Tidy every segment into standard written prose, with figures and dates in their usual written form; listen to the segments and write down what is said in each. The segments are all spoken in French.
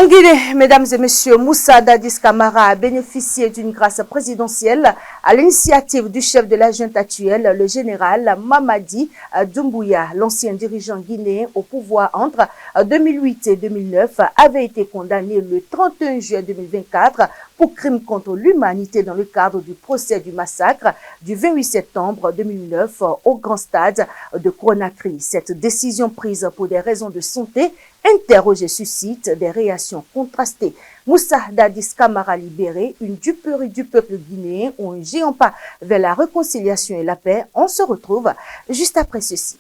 En Guinée, mesdames et messieurs, Moussa Dadis Camara a bénéficié d'une grâce présidentielle à l'initiative du chef de la junte actuelle, le général Mamadi Doumbouya. L'ancien dirigeant guinéen au pouvoir entre 2008 et 2009 avait été condamné le 31 juillet 2024 pour crime contre l'humanité dans le cadre du procès du massacre du 28 septembre 2009 au Grand Stade de Conakry. Cette décision prise pour des raisons de santé interroge et suscite des réactions contrastées. Moussa Dadis Camara libéré, une duperie du peuple guinéen ou un géant pas vers la réconciliation et la paix. On se retrouve juste après ceci.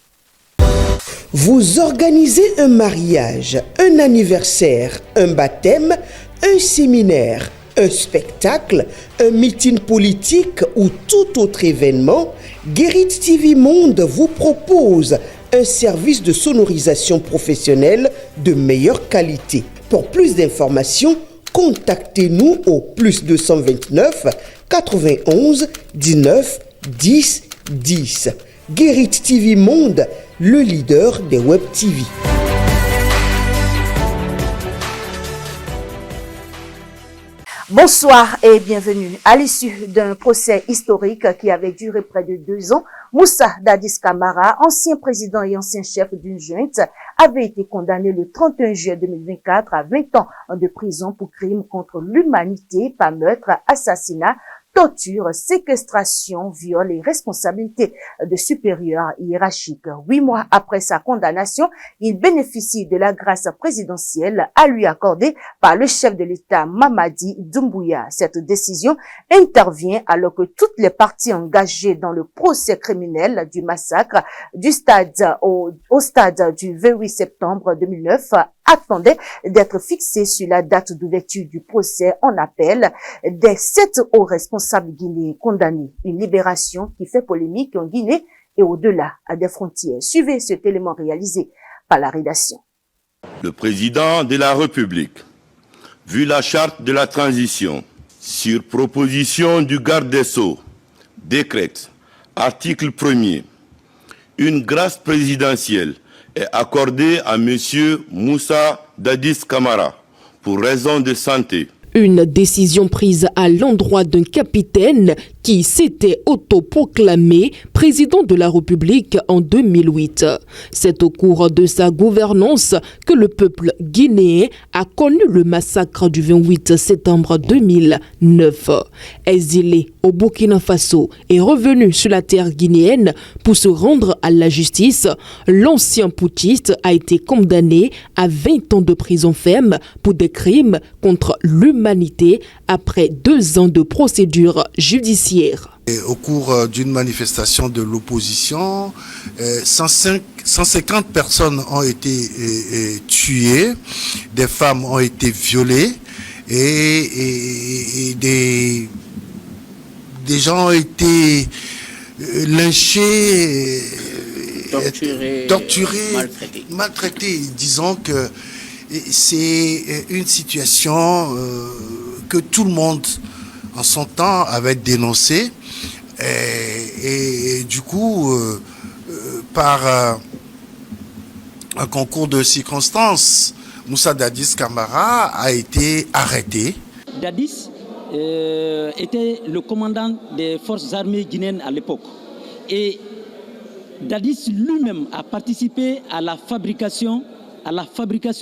Vous organisez un mariage, un anniversaire, un baptême, un séminaire, un spectacle, un meeting politique ou tout autre événement, Guérit TV Monde vous propose un service de sonorisation professionnelle de meilleure qualité. Pour plus d'informations, contactez-nous au plus 229 91 19 10 10. Guérit TV Monde, le leader des web TV. Bonsoir et bienvenue. À l'issue d'un procès historique qui avait duré près de 2 ans, Moussa Dadis Camara, ancien président et ancien chef d'une junte, avait été condamné le 31 juillet 2024 à 20 ans de prison pour crime contre l'humanité par meurtre, assassinat, torture, séquestration, viol et responsabilité de supérieurs hiérarchiques. 8 mois après sa condamnation, il bénéficie de la grâce présidentielle à lui accordée par le chef de l'État Mamadi Doumbouya. Cette décision intervient alors que toutes les parties engagées dans le procès criminel du massacre du stade au stade du 28 septembre 2009 attendait d'être fixé sur la date d'ouverture du procès en appel des 7 hauts responsables guinéens condamnés. Une libération qui fait polémique en Guinée et au-delà à des frontières. Suivez cet élément réalisé par la rédaction. Le président de la République, vu la charte de la transition, sur proposition du garde des Sceaux, décrète, article 1er, une grâce présidentielle est accordée à M. Moussa Dadis Camara pour raison de santé. Une décision prise à l'endroit d'un capitaine qui s'était autoproclamé président de la République en 2008. C'est au cours de sa gouvernance que le peuple guinéen a connu le massacre du 28 septembre 2009. Exilé au Burkina Faso et revenu sur la terre guinéenne pour se rendre à la justice, l'ancien putschiste a été condamné à 20 ans de prison ferme pour des crimes contre l'humanité après 2 ans de procédure judiciaire. Et au cours d'une manifestation de l'opposition, 150 personnes ont été tuées, des femmes ont été violées et des gens ont été lynchés, torturés, maltraités. Disons que c'est une situation que tout le monde en son temps avait dénoncé et du coup par un concours de circonstances, Moussa Dadis Camara a été arrêté. Dadis était le commandant des forces armées guinéennes à l'époque et Dadis lui-même a participé à la fabrication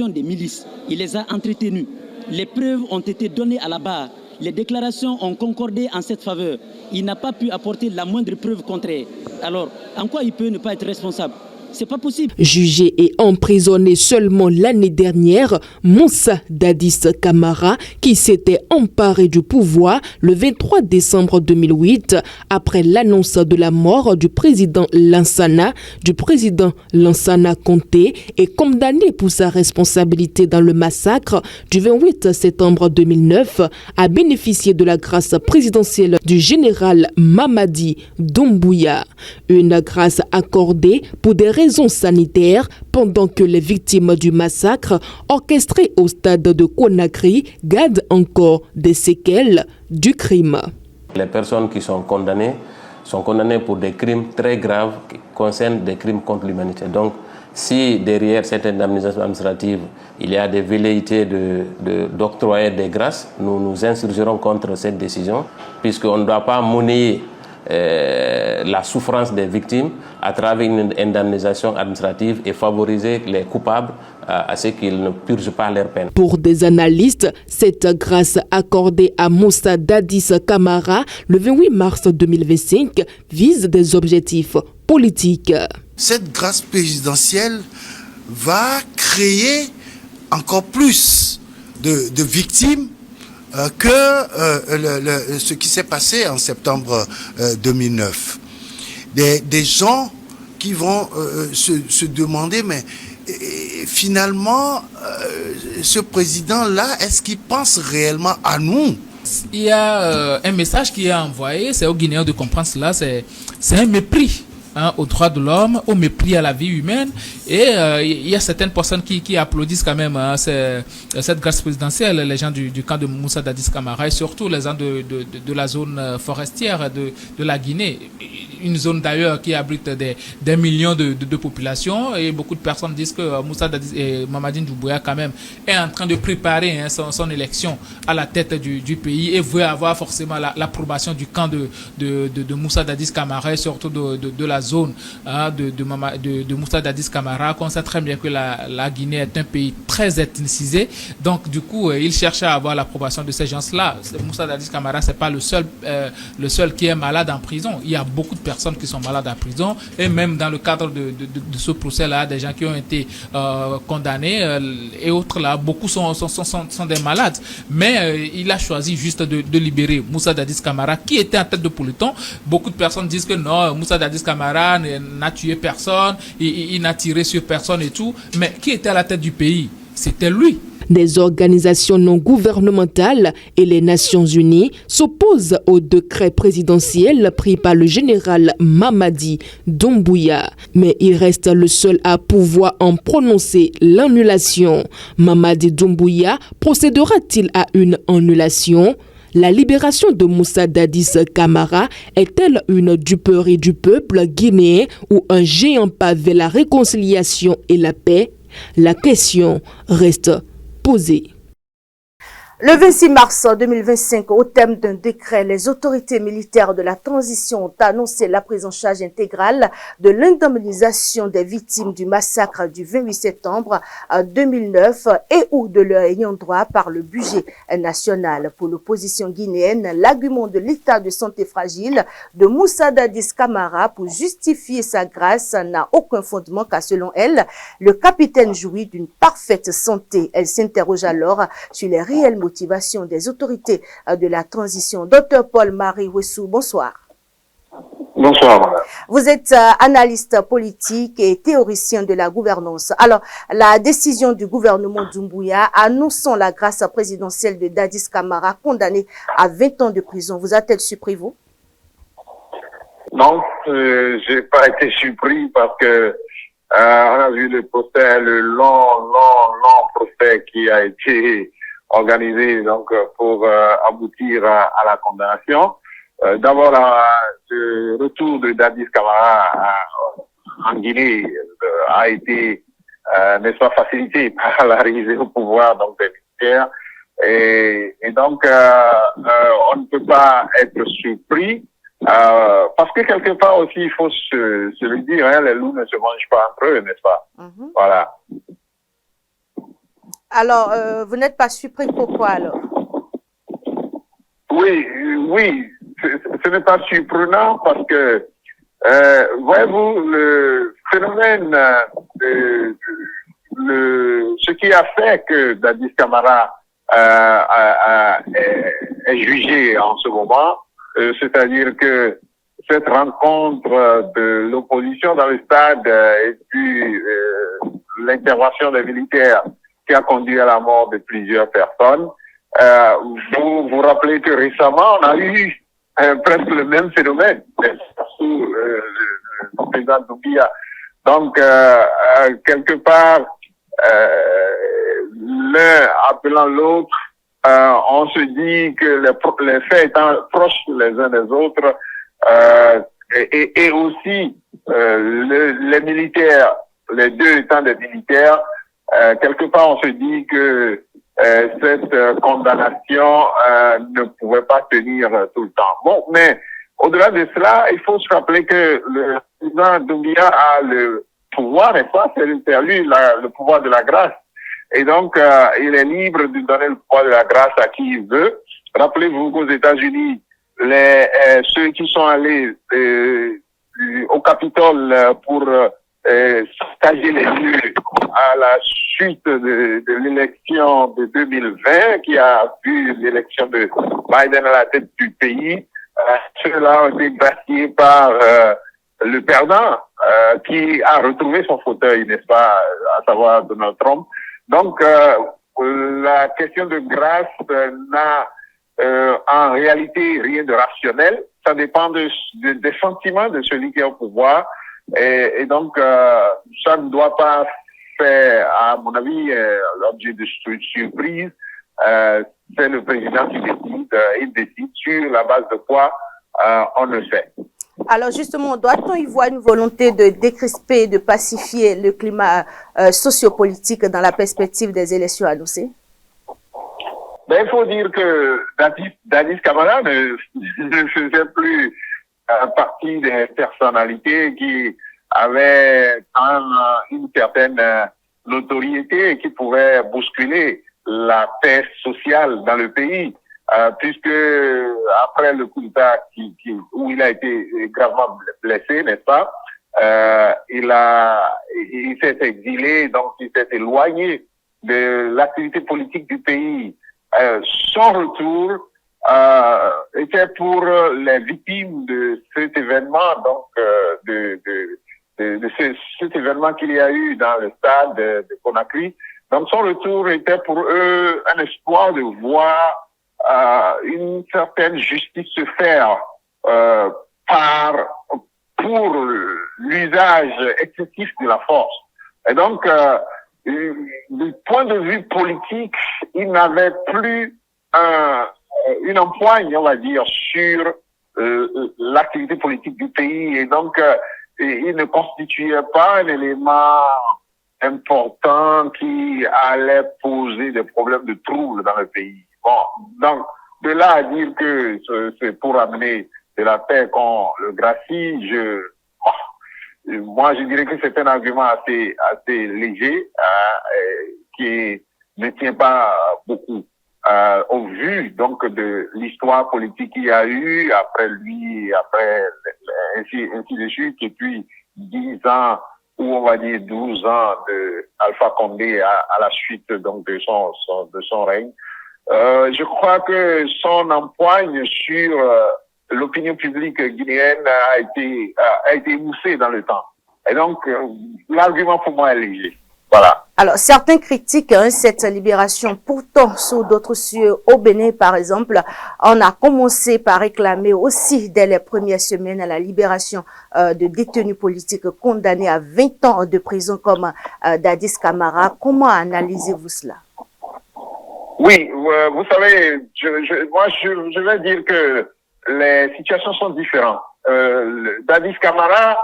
des milices. Il les a entretenues. Les preuves ont été données à la barre. Les déclarations ont concordé en cette faveur. Il n'a pas pu apporter la moindre preuve contraire. Alors, en quoi il peut ne pas être responsable ? C'est pas possible. Jugé et emprisonné seulement l'année dernière, Moussa Dadis Camara, qui s'était emparé du pouvoir le 23 décembre 2008, après l'annonce de la mort du président Lansana Conté, est condamné pour sa responsabilité dans le massacre du 28 septembre 2009, a bénéficié de la grâce présidentielle du général Mamadi Doumbouya. Une grâce accordée pour des raisons sanitaires pendant que les victimes du massacre orchestré au stade de Conakry gardent encore des séquelles du crime. Les personnes qui sont condamnées pour des crimes très graves qui concernent des crimes contre l'humanité. Donc Si derrière cette indemnisation administrative, il y a des velléités d'octroyer des grâces, nous nous insurgerons contre cette décision, puisqu'on ne doit pas monnayer la souffrance des victimes à travers une indemnisation administrative et favoriser les coupables à ce qu'ils ne purgent pas leur peine. Pour des analystes, cette grâce accordée à Moussa Dadis Camara le 28 mars 2025 vise des objectifs politiques. Cette grâce présidentielle va créer encore plus de victimes que ce qui s'est passé en septembre 2009. Des gens qui vont se demander, mais finalement, ce président-là, est-ce qu'il pense réellement à nous? Il y a un message qui est envoyé, c'est aux Guinéens de comprendre cela, c'est un mépris. Aux droits de l'homme, au mépris à la vie humaine, et il y a certaines personnes qui applaudissent quand même cette grâce présidentielle, les gens du camp de Moussa Dadis Camara et surtout les gens de la zone forestière de la Guinée, une zone d'ailleurs qui abrite des millions de populations, et beaucoup de personnes disent que Moussa Dadis et Mamadi Doumbouya quand même est en train de préparer son élection à la tête du pays et veut avoir forcément l'approbation du camp de Moussa Dadis Camara et surtout de la zone de Moussa Dadis Camara. On sait très bien que la Guinée est un pays très ethnicisé, donc du coup il cherche à avoir l'approbation de ces gens-là. Moussa Dadis Camara, c'est pas le seul qui est malade en prison. Il y a beaucoup de personnes qui sont malades en prison, et même dans le cadre de ce procès-là, des gens qui ont été condamnés et autres là, beaucoup sont des malades. Mais il a choisi juste de libérer Moussa Dadis Camara, qui était en tête de peloton. Beaucoup de personnes disent que non, Moussa Dadis Camara n'a tué personne, il n'a tiré sur personne et tout, mais qui était à la tête du pays? C'était lui. Des organisations non gouvernementales et les Nations Unies s'opposent au décret présidentiel pris par le général Mamadi Doumbouya. Mais il reste le seul à pouvoir en prononcer l'annulation. Mamadi Doumbouya procédera-t-il à une annulation? La libération de Moussa Dadis Camara est-elle une duperie du peuple guinéen ou un géant pas vers la réconciliation et la paix? La question reste posée. Le 26 mars 2025, au thème d'un décret, les autorités militaires de la transition ont annoncé la prise en charge intégrale de l'indemnisation des victimes du massacre du 28 septembre 2009 et ou de leurs ayants droit par le budget national. Pour l'opposition guinéenne, l'argument de l'état de santé fragile de Moussa Dadis Camara pour justifier sa grâce n'a aucun fondement car selon elle, le capitaine jouit d'une parfaite santé. Elle s'interroge alors sur les réelles motivation des autorités de la transition. Dr Paul-Marie Wessou, bonsoir. Bonsoir, madame. Vous êtes analyste politique et théoricien de la gouvernance. Alors, la décision du gouvernement Doumbouya annonçant la grâce présidentielle de Dadis Camara, condamné à 20 ans de prison, vous a-t-elle surpris, vous? Non, j'ai pas été surpris parce que on a vu le procès, le long procès qui a été organisé donc pour aboutir à la condamnation. D'abord, le retour de Dadis Camara en Guinée a été, n'est-ce pas, facilité par l'arrivée au pouvoir donc des militaires. Et donc, on ne peut pas être surpris parce que quelque part aussi, il faut se le dire, hein, les loups ne se mangent pas entre eux, n'est-ce pas? Voilà. Alors, vous n'êtes pas surpris, pourquoi alors? Oui, ce n'est pas surprenant parce que, voyez-vous, le phénomène, ce qui a fait que Dadis Camara est jugé en ce moment, c'est-à-dire que cette rencontre de l'opposition dans le stade et puis l'intervention des militaires qui a conduit à la mort de plusieurs personnes. Vous vous rappelez que récemment, on a eu presque le même phénomène sous le président Doumbouya. Donc, quelque part, l'un appelant l'autre, on se dit que les faits étant proches les uns des autres, et aussi les militaires les deux étant des militaires, quelque part on se dit que cette condamnation ne pouvait pas tenir tout le temps. Bon, mais au-delà de cela, il faut se rappeler que le président Doumbia a le pouvoir, n'est-ce pas? C'est lui le pouvoir de la grâce. Et donc, il est libre de donner le pouvoir de la grâce à qui il veut. Rappelez-vous qu'aux États-Unis, ceux qui sont allés au Capitole pour stager les lieux à la suite de l'élection de 2020, qui a vu l'élection de Biden à la tête du pays, ceux-là ont été graciés par le perdant qui a retrouvé son fauteuil, n'est-ce pas, à savoir Donald Trump. Donc, la question de grâce n'a en réalité rien de rationnel. Ça dépend des sentiments de celui qui est au pouvoir. Et donc, ça ne doit pas faire, à mon avis, l'objet de surprise. C'est le président qui décide. Il décide sur la base de quoi on le fait. Alors justement, doit-on y voir une volonté de décrisper, de pacifier le climat sociopolitique dans la perspective des élections annoncées? Ben, il faut dire que Dadis Camara ne faisait plus partie des personnalités qui avaient quand même une certaine notoriété et qui pouvaient bousculer la paix sociale dans le pays. Puisque après le coup d'État où il a été gravement blessé, n'est-ce pas, il s'est exilé, donc il s'est éloigné de l'activité politique du pays. Son retour était pour les victimes de cet événement, donc cet événement qu'il y a eu dans le stade de Conakry. Donc son retour était pour eux un espoir de voir une certaine justice se faire pour l'usage excessif de la force. Et donc, du point de vue politique, il n'avait plus une empoigne, on va dire, sur l'activité politique du pays. Et donc, il ne constituait pas un élément important qui allait poser des problèmes de trouble dans le pays. Bon, donc, de là à dire que c'est pour amener de la paix qu'on le gracie, moi, je dirais que c'est un argument assez léger, qui ne tient pas beaucoup, au vu, donc, de l'histoire politique qu'il y a eu après lui, ainsi de suite, et puis 10 ans, ou on va dire 12 ans de Alpha Condé à la suite, donc, de son règne. Je crois que son empoigne sur l'opinion publique guinéenne a été émoussée dans le temps. Et donc, l'argument pour moi est léger. Voilà. Alors, certains critiquent cette libération. Pourtant, sous d'autres cieux, au Bénin, par exemple, on a commencé par réclamer aussi, dès les premières semaines, la libération de détenus politiques condamnés à 20 ans de prison comme Dadis Camara. Comment analysez-vous cela? Oui, vous savez, je vais dire que les situations sont différentes. Dadis Camara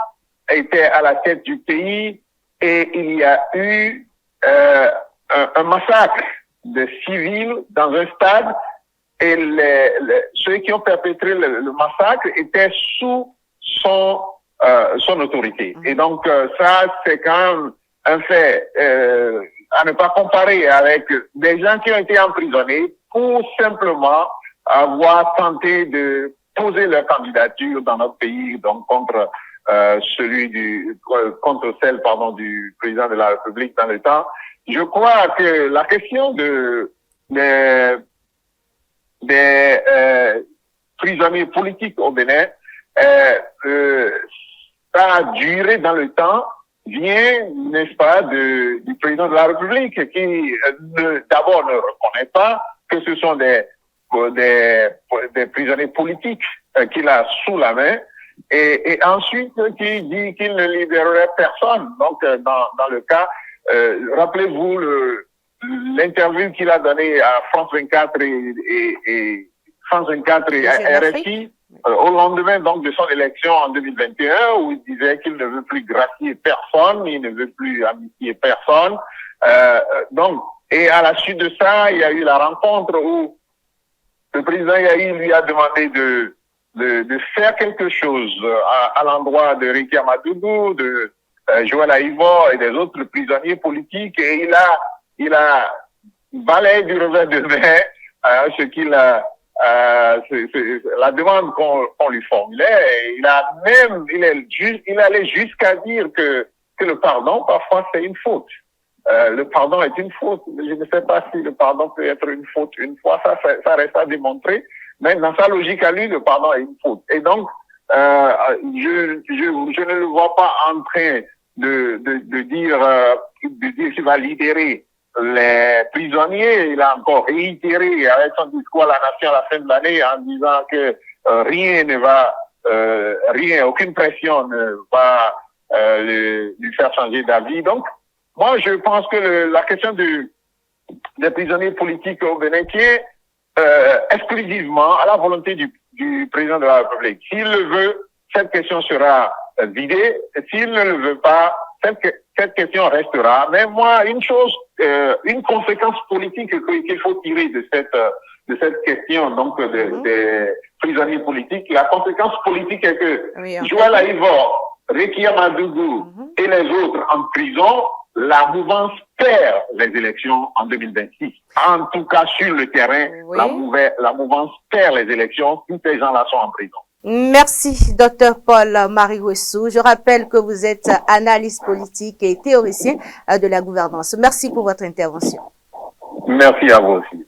était à la tête du pays et il y a eu un massacre de civils dans un stade et ceux qui ont perpétré le massacre étaient sous son autorité. Et donc ça, c'est quand même un fait à ne pas comparer avec des gens qui ont été emprisonnés pour simplement avoir tenté de poser leur candidature dans notre pays, donc contre celle du président de la République dans le temps. Je crois que la question des prisonniers politiques au Bénin, ça a duré dans le temps, vient, n'est-ce pas, du président de la République qui d'abord ne reconnaît pas que ce sont des prisonniers politiques qu'il a sous la main et ensuite qui dit qu'il ne libérerait personne. Donc dans le cas, rappelez-vous l'interview qu'il a donnée à France 24 et France 24 et RFI au lendemain donc de son élection en 2021, où il disait qu'il ne veut plus gracier personne, il ne veut plus amnistier personne. Donc, et à la suite de ça, il y a eu la rencontre où le président Yahi lui a demandé de faire quelque chose à l'endroit de Ricky Amadougou, de Joël Aïvo et des autres prisonniers politiques, et il a balayé du revers de main ce qu'il a la demande qu'on lui formulait. Et il allait jusqu'à dire que le pardon parfois c'est une faute. Le pardon est une faute. Je ne sais pas si le pardon peut être une faute une fois, ça reste à démontrer. Mais dans sa logique à lui, le pardon est une faute. Et donc, je ne le vois pas en train de dire qu'il va libérer les prisonniers. Il a encore réitéré avec son discours à la nation à la fin de l'année en disant que aucune pression ne va lui faire changer d'avis. Donc, moi, je pense que la question des prisonniers politiques au Bénin tient exclusivement à la volonté du président de la République. S'il le veut, cette question sera vidée. S'il ne le veut pas, cette question restera. Mais moi, une conséquence politique qu'il faut tirer de cette question donc des prisonniers politiques, la conséquence politique est que Joël Aïvo, Ricky Amadougou et les autres en prison, la mouvance perd les élections en 2026. En tout cas, sur le terrain, la mouvance perd les élections. Tous ces gens-là sont en prison. Merci, Dr Paul-Marie Ouessou. Je rappelle que vous êtes analyste politique et théoricien de la gouvernance. Merci pour votre intervention. Merci à vous aussi.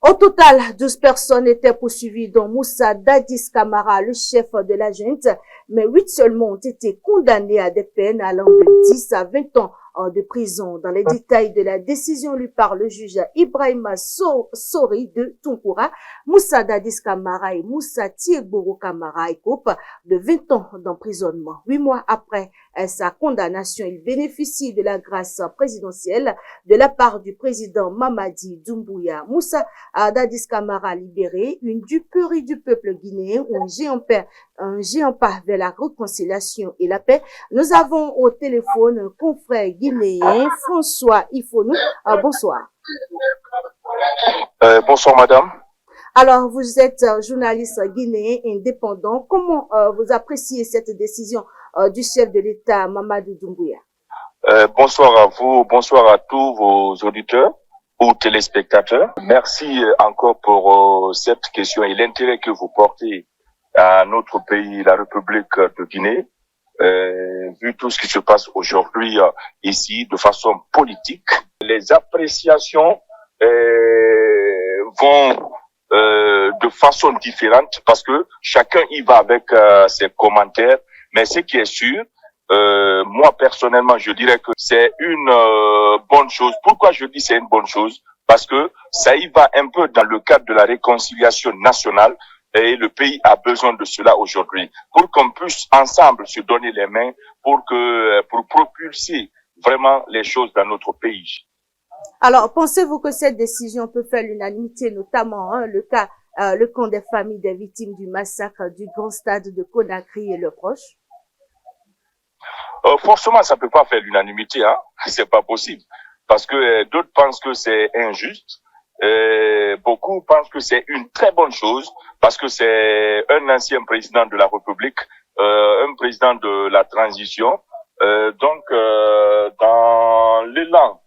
Au total, 12 personnes étaient poursuivies, dont Moussa Dadis Camara, le chef de la junte, mais 8 seulement ont été condamnés à des peines allant de 10 à 20 ans de prison. Dans les détails de la décision lue par le juge Ibrahima Sori de Tunkura, Moussa Dadis Camara et Moussa Tiegbourou Camara écopent de 20 ans d'emprisonnement. 8 mois après sa condamnation, il bénéficie de la grâce présidentielle de la part du président Mamadi Doumbouya. Moussa Dadis Camara libéré, une duperie du peuple guinéen, un géant pas vers la réconciliation et la paix. Nous avons au téléphone un confrère guinéen, François Ifonou. Bonsoir. Bonsoir madame. Alors, vous êtes journaliste guinéen indépendant. Comment vous appréciez cette décision du chef de l'État, Mamadou Doumbouya? Bonsoir à vous, bonsoir à tous vos auditeurs ou téléspectateurs. Merci encore pour cette question et l'intérêt que vous portez à notre pays, la République de Guinée, vu tout ce qui se passe aujourd'hui ici de façon politique. Les appréciations vont de façon différente parce que chacun y va avec ses commentaires. Mais ce qui est sûr, moi personnellement, je dirais que c'est une bonne chose. Pourquoi je dis c'est une bonne chose? Parce que ça y va un peu dans le cadre de la réconciliation nationale. Et le pays a besoin de cela aujourd'hui pour qu'on puisse ensemble se donner les mains pour propulser vraiment les choses dans notre pays. Alors, pensez-vous que cette décision peut faire l'unanimité, notamment le camp des familles des victimes du massacre du grand stade de Conakry et leurs proches? Forcément, ça peut pas faire l'unanimité, hein. C'est pas possible parce que d'autres pensent que c'est injuste. Beaucoup pensent que c'est une très bonne chose parce que c'est un ancien président de la République, un président de la transition. Donc, dans l'élan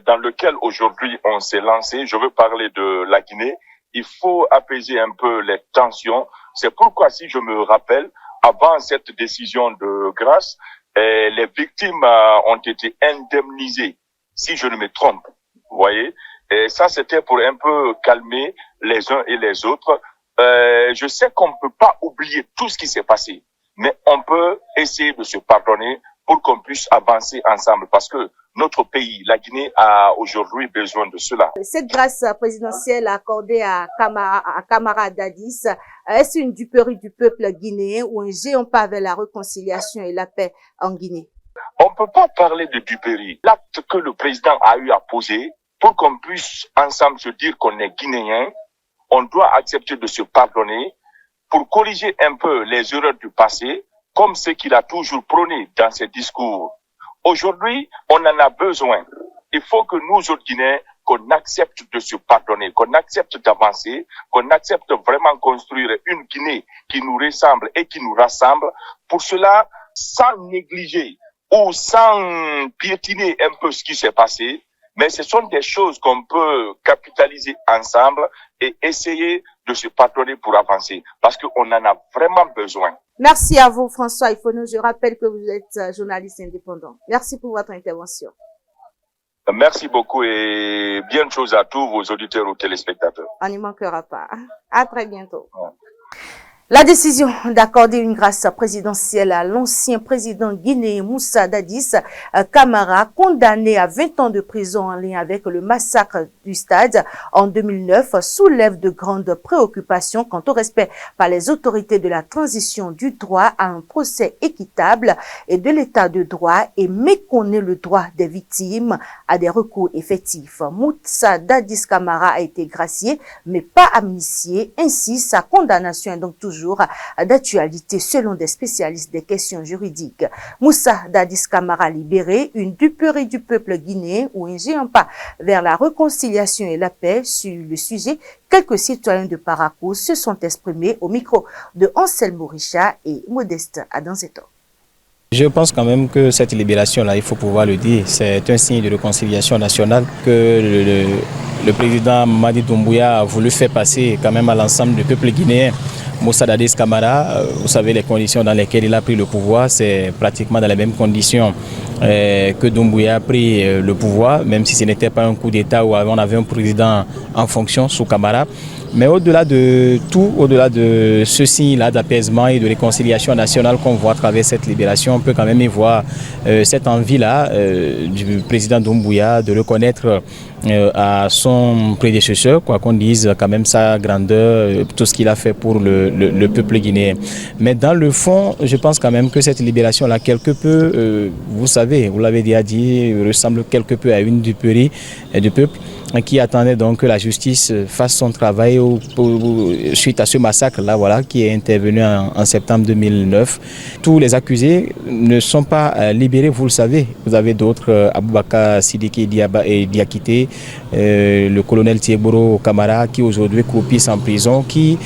dans lequel aujourd'hui on s'est lancé, je veux parler de la Guinée, il faut apaiser un peu les tensions. C'est pourquoi, si je me rappelle, avant cette décision de grâce, les victimes ont été indemnisées, si je ne me trompe, vous voyez. Et ça, c'était pour un peu calmer les uns et les autres. Je sais qu'on ne peut pas oublier tout ce qui s'est passé, mais on peut essayer de se pardonner pour qu'on puisse avancer ensemble parce que notre pays, la Guinée, a aujourd'hui besoin de cela. Cette grâce présidentielle accordée à Camara Dadis, est-ce une duperie du peuple guinéen ou un géant pas vers la réconciliation et la paix en Guinée? On ne peut pas parler de duperie. L'acte que le président a eu à poser, pour qu'on puisse ensemble se dire qu'on est guinéen, on doit accepter de se pardonner pour corriger un peu les erreurs du passé, comme ce qu'il a toujours prôné dans ses discours. Aujourd'hui, on en a besoin. Il faut que nous, autres Guinéens, qu'on accepte de se pardonner, qu'on accepte d'avancer, qu'on accepte vraiment construire une Guinée qui nous ressemble et qui nous rassemble. Pour cela, sans négliger ou sans piétiner un peu ce qui s'est passé, mais ce sont des choses qu'on peut capitaliser ensemble et essayer de se pardonner pour avancer, parce qu'on en a vraiment besoin. Merci à vous, François Ifono. Je rappelle que vous êtes journaliste indépendant. Merci pour votre intervention. Merci beaucoup et bien de choses à tous vos auditeurs ou téléspectateurs. On n'y manquera pas. À très bientôt. Ouais. La décision d'accorder une grâce présidentielle à l'ancien président guinéen Moussa Dadis Camara, condamné à 20 ans de prison en lien avec le massacre du stade en 2009, soulève de grandes préoccupations quant au respect par les autorités de la transition du droit à un procès équitable et de l'état de droit et méconnaît le droit des victimes à des recours effectifs. Moussa Dadis Camara a été gracié mais pas amnistié. Ainsi, sa condamnation est donc toujours d'actualité selon des spécialistes des questions juridiques. Moussa Dadis Camara libéré, une duperie du peuple guinéen ou un géant pas vers la réconciliation et la paix. Sur le sujet, quelques citoyens de Parakou se sont exprimés au micro de Anselmo Richard et Modeste Adanzeto. Je pense quand même que cette libération-là, il faut pouvoir le dire, c'est un signe de réconciliation nationale que le président Mamadi Doumbouya a voulu faire passer quand même à l'ensemble du peuple guinéen. Moussa Dadis Camara, vous savez les conditions dans lesquelles il a pris le pouvoir, c'est pratiquement dans les mêmes conditions que Doumbouya a pris le pouvoir, même si ce n'était pas un coup d'État où on avait un président en fonction sous Camara. Mais au-delà de tout, au-delà de ce signe-là d'apaisement et de réconciliation nationale qu'on voit à travers cette libération, on peut quand même y voir cette envie-là du président Doumbouya de reconnaître à son prédécesseur, quoi qu'on dise, quand même sa grandeur, tout ce qu'il a fait pour le peuple guinéen. Mais dans le fond, je pense quand même que cette libération-là, quelque peu, vous savez, vous l'avez déjà dit, ressemble quelque peu à une duperie du peuple qui attendait donc que la justice fasse son travail suite à ce massacre-là, voilà, qui est intervenu en septembre 2009. Tous les accusés ne sont pas libérés, vous le savez. Vous avez d'autres, Aboubakar Sidiki Diakité, le colonel Thieboro Camara, qui aujourd'hui croupissent en prison, qui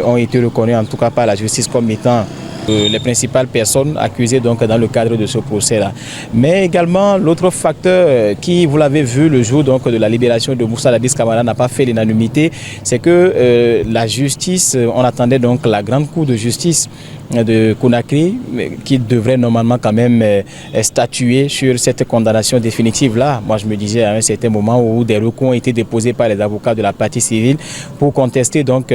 ont été reconnus en tout cas par la justice comme étant les principales personnes accusées donc dans le cadre de ce procès-là. Mais également l'autre facteur qui, vous l'avez vu le jour donc de la libération de Moussa Dadis Camara, n'a pas fait l'unanimité, c'est que la justice, on attendait donc la grande cour de justice de Conakry qui devrait normalement quand même statuer sur cette condamnation définitive là. Moi je me disais à un certain moment où des recours ont été déposés par les avocats de la partie civile pour contester donc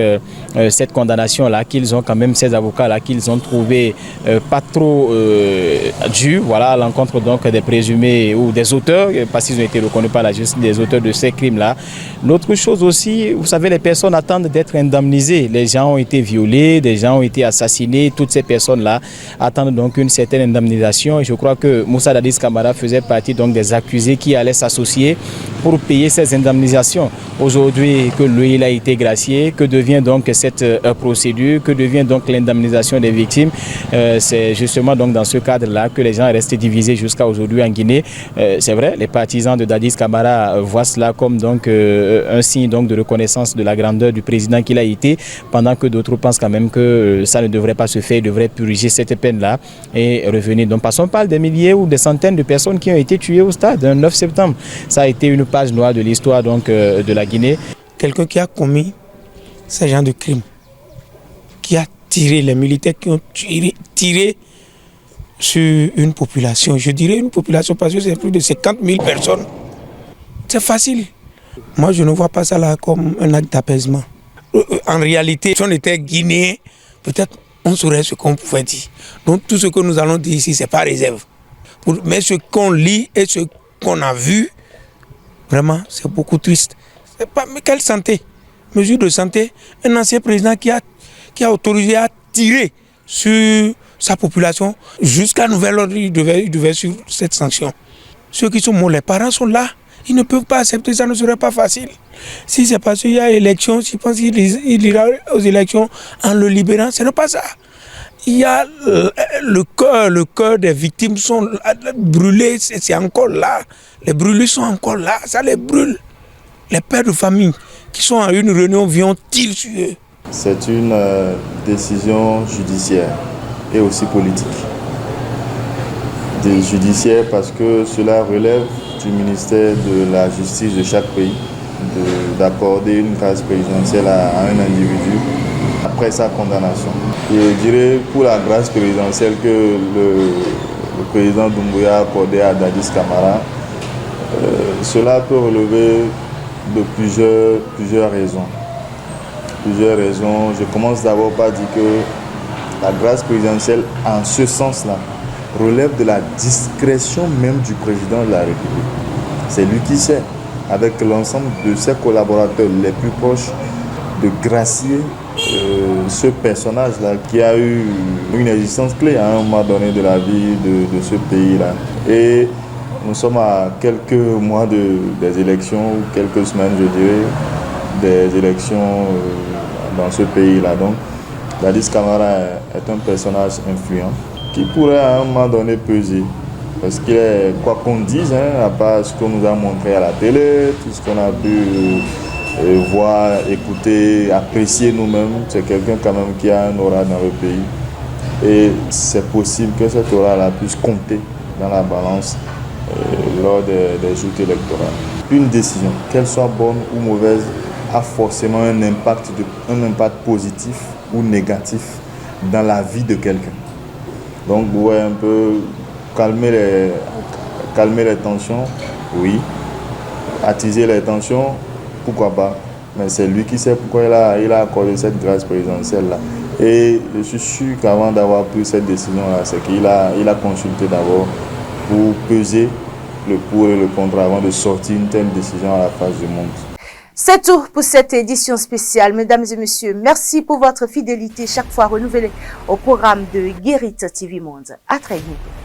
cette condamnation là, qu'ils ont quand même, ces avocats là, qu'ils ont trouvé pas trop durs, voilà, à l'encontre donc des présumés ou des auteurs, parce qu'ils ont été reconnus par la justice, des auteurs de ces crimes là. L'autre chose aussi, vous savez, les personnes attendent d'être indemnisées. Les gens ont été violés, des gens ont été assassinés. Toutes ces personnes-là attendent donc une certaine indemnisation et je crois que Moussa Dadis Camara faisait partie donc des accusés qui allaient s'associer pour payer ces indemnisations. Aujourd'hui que lui il a été gracié, que devient donc cette procédure, que devient donc l'indemnisation des victimes, c'est justement donc dans ce cadre-là que les gens restent divisés jusqu'à aujourd'hui en Guinée. C'est vrai, les partisans de Dadis Camara voient cela comme donc un signe donc de reconnaissance de la grandeur du président qu'il a été, pendant que d'autres pensent quand même que ça ne devrait pas se faire. Il devrait purger cette peine-là et revenir. Donc passons par des milliers ou des centaines de personnes qui ont été tuées au stade le 9 septembre. Ça a été une page noire de l'histoire donc de la Guinée. Quelqu'un qui a commis ce genre de crime, qui a tiré, les militaires qui ont tiré sur une population, je dirais une population parce que c'est plus de 50 000 personnes, c'est facile. Moi je ne vois pas ça là comme un acte d'apaisement. En réalité, si on était guinéen, peut-être on saurait ce qu'on pouvait dire. Donc tout ce que nous allons dire ici, ce n'est pas réserve. Mais ce qu'on lit et ce qu'on a vu, vraiment, c'est beaucoup triste. Mais quelle santé? Mesure de santé, un ancien président qui a autorisé à tirer sur sa population, jusqu'à nouvel ordre, il devait suivre cette sanction. Ceux qui sont morts, les parents sont là, Ils ne peuvent pas accepter, ça ne serait pas facile. Si c'est parce qu'il y a élection, je pense qu'il ira aux élections en le libérant, ce n'est pas ça. Il y a le cœur des victimes sont brûlés, c'est encore là. Les brûlés sont encore là, ça les brûle. Les pères de famille qui sont à une réunion viennent-ils sur eux? C'est une décision judiciaire et aussi politique. Judiciaire parce que cela relève du ministère de la Justice de chaque pays d'accorder une grâce présidentielle à un individu après sa condamnation. Je dirais pour la grâce présidentielle que le président Doumbouya a accordé à Dadis Camara, cela peut relever de plusieurs raisons. Plusieurs raisons. Je commence d'abord par dire que la grâce présidentielle, en ce sens-là, relève de la discrétion même du président de la République. C'est lui qui sait, avec l'ensemble de ses collaborateurs les plus proches, de gracier ce personnage-là qui a eu une existence clé à un moment donné de la vie de ce pays-là. Et nous sommes à quelques mois des élections, quelques semaines, je dirais, des élections dans ce pays-là. Donc, Dadis Camara est un personnage influent qui pourrait à un moment donné peser. Parce qu'il est, quoi qu'on dise, à part ce qu'on nous a montré à la télé, tout ce qu'on a pu voir, écouter, apprécier nous-mêmes, c'est quelqu'un quand même qui a un aura dans le pays. Et c'est possible que cet aura-là puisse compter dans la balance lors des joutes électorales. Une décision, qu'elle soit bonne ou mauvaise, a forcément un impact positif ou négatif dans la vie de quelqu'un. Donc, ouais, un peu calmer les tensions, oui. Attiser les tensions, pourquoi pas. Mais c'est lui qui sait pourquoi il a accordé cette grâce présidentielle-là. Et je suis sûr qu'avant d'avoir pris cette décision-là, c'est qu'il a consulté d'abord pour peser le pour et le contre avant de sortir une telle décision à la face du monde. C'est tout pour cette édition spéciale. Mesdames et messieurs, merci pour votre fidélité chaque fois renouvelée au programme de Guérite TV Monde. À très bientôt.